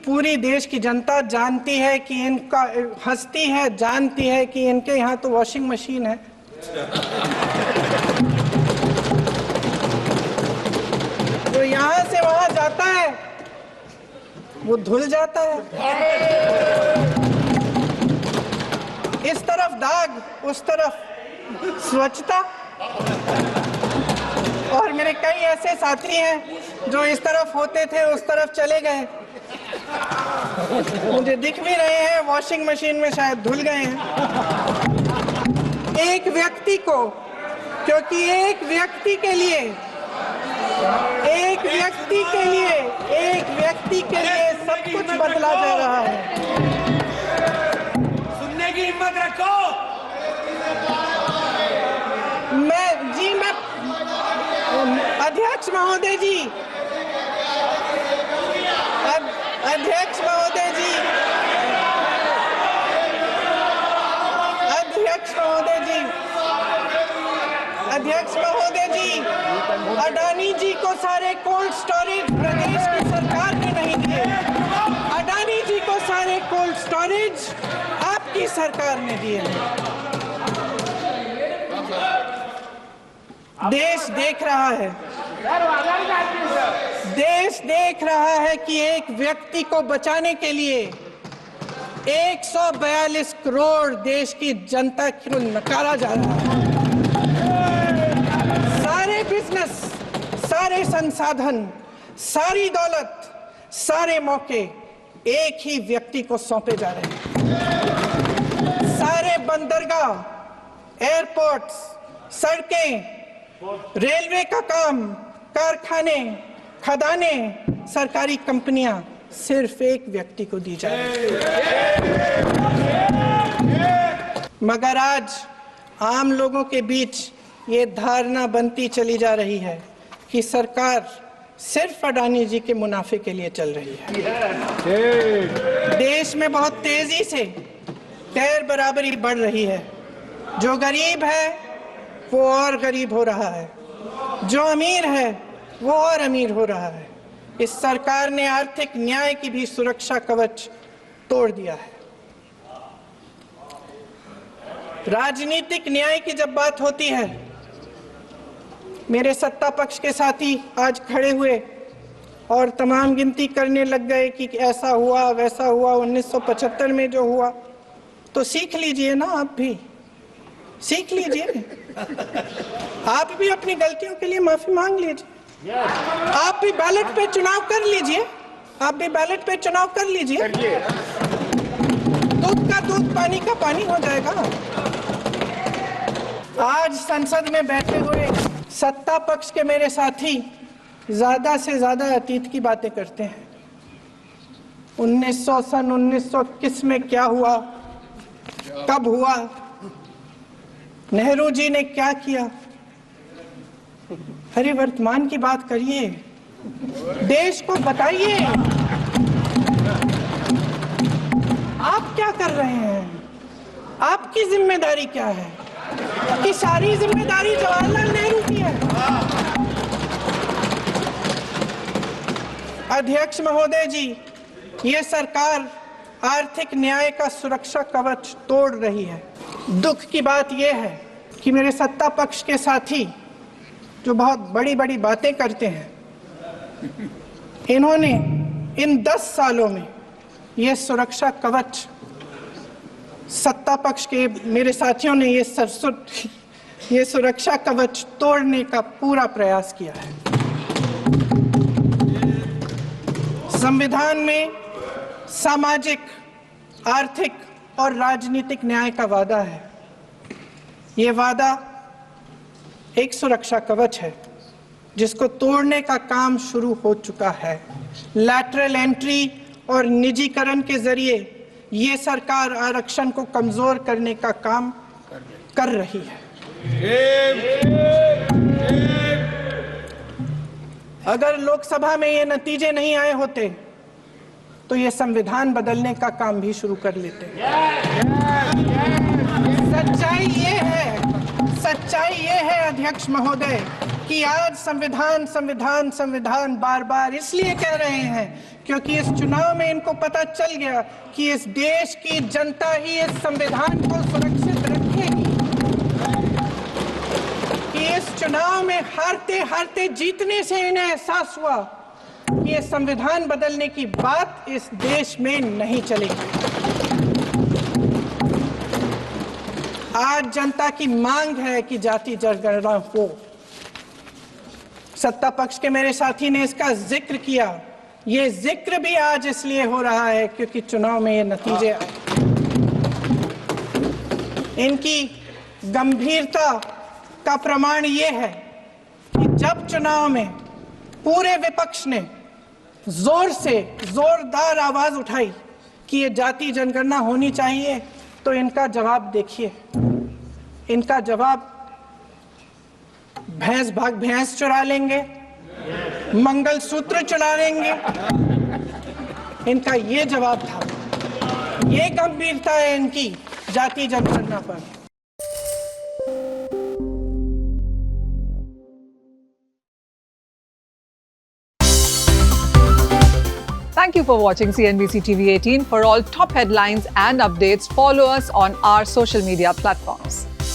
पूरी देश की जनता जानती है कि इनका हंसती है, जानती है कि इनके यहाँ तो वॉशिंग मशीन है। जो यहाँ से वहां जाता है वो धुल जाता है। इस तरफ दाग, उस तरफ स्वच्छता। और मेरे कई ऐसे साथी हैं जो इस तरफ होते थे उस तरफ चले गए, मुझे दिख भी रहे हैं, वॉशिंग मशीन में शायद धुल गए हैं। एक व्यक्ति को, क्योंकि एक व्यक्ति के लिए सब कुछ बदला जा रहा है। सुनने की हिम्मत रखो। मैं अध्यक्ष महोदय जी, अध्यक्ष महोदय जी, अडानी जी को सारे कोल्ड स्टोरेज प्रदेश की सरकार ने नहीं दिए। अडानी जी को सारे कोल्ड स्टोरेज आपकी सरकार ने दिए। देश देख रहा है, देश देख रहा है कि एक व्यक्ति को बचाने के लिए 142 करोड़ देश की जनता को नकारा जा रहा है। सारे बिजनेस, सारे संसाधन, सारी दौलत, सारे मौके एक ही व्यक्ति को सौंपे जा रहे हैं। सारे बंदरगाह, एयरपोर्ट्स, सड़कें, रेलवे का काम, कारखाने, खदाने, सरकारी कंपनियां सिर्फ एक व्यक्ति को दी जा रही है। मगर आज आम लोगों के बीच ये धारणा बनती चली जा रही है कि सरकार सिर्फ अडानी जी के मुनाफे के लिए चल रही है। देश में बहुत तेजी से गैर बराबरी बढ़ रही है। जो गरीब है वो और गरीब हो रहा है, जो अमीर है वो और अमीर हो रहा है। इस सरकार ने आर्थिक न्याय की भी सुरक्षा कवच तोड़ दिया है। राजनीतिक न्याय की जब बात होती है, मेरे सत्ता पक्ष के साथी आज खड़े हुए और तमाम गिनती करने लग गए कि ऐसा हुआ वैसा हुआ 1975 में जो हुआ। तो सीख लीजिए ना, आप भी सीख लीजिए। आप भी अपनी गलतियों के लिए माफी मांग लीजिए। आप भी बैलेट पे चुनाव कर लीजिए। आप भी बैलेट पे चुनाव कर लीजिए। दूध का दूध, पानी का पानी हो जाएगा। आज संसद में बैठे हुए सत्ता पक्ष के मेरे साथी ज्यादा से ज्यादा अतीत की बातें करते हैं। 1900 किस में क्या हुआ, कब हुआ, नेहरू जी ने क्या किया। अरे वर्तमान की बात करिए, देश को बताइए आप क्या कर रहे हैं, आपकी जिम्मेदारी क्या है। कि सारी जिम्मेदारी जवाहरलाल नेहरू की है। अध्यक्ष महोदय जी, ये सरकार आर्थिक न्याय का सुरक्षा कवच तोड़ रही है। दुख की बात यह है कि मेरे सत्ता पक्ष के साथी जो बहुत बड़ी बड़ी बातें करते हैं, इन्होंने इन 10 सालों में ये सुरक्षा कवच, सत्ता पक्ष के मेरे साथियों ने ये सुरक्षा कवच तोड़ने का पूरा प्रयास किया है। संविधान में सामाजिक, आर्थिक और राजनीतिक न्याय का वादा है। ये वादा एक सुरक्षा कवच है जिसको तोड़ने का काम शुरू हो चुका है। लैटरल एंट्री और निजीकरण के जरिए ये सरकार आरक्षण को कमजोर करने का काम कर रही है। अगर लोकसभा में ये नतीजे नहीं आए होते तो ये संविधान बदलने का काम भी शुरू कर लेते। सच्चाई ये है सच्चाई ये है अध्यक्ष महोदय कि आज संविधान संविधान संविधान बार बार इसलिए कह रहे हैं क्योंकि इस चुनाव में इनको पता चल गया कि इस देश की जनता ही इस संविधान को सुरक्षित रखेगी, कि इस चुनाव में हारते हारते जीतने से इन्हें एहसास हुआ कि ये संविधान बदलने की बात इस देश में नहीं चलेगी। आज जनता की मांग है कि जाति जनगणना हो। सत्ता पक्ष के मेरे साथी ने इसका जिक्र किया। ये जिक्र भी आज इसलिए हो रहा है क्योंकि चुनाव में ये नतीजे आए। इनकी गंभीरता का प्रमाण ये है कि जब चुनाव में पूरे विपक्ष ने जोर से जोरदार आवाज उठाई कि ये जाति जनगणना होनी चाहिए, तो इनका जवाब देखिए। इनका जवाब भैंस भाग भैंस चुरा लेंगे, मंगलसूत्र चुरा लेंगे, इनका ये जवाब था। ये गंभीरता है इनकी जाति जनगणना पर। Thank you for watching CNBC TV 18. For all top headlines and updates, follow us on our social media platforms.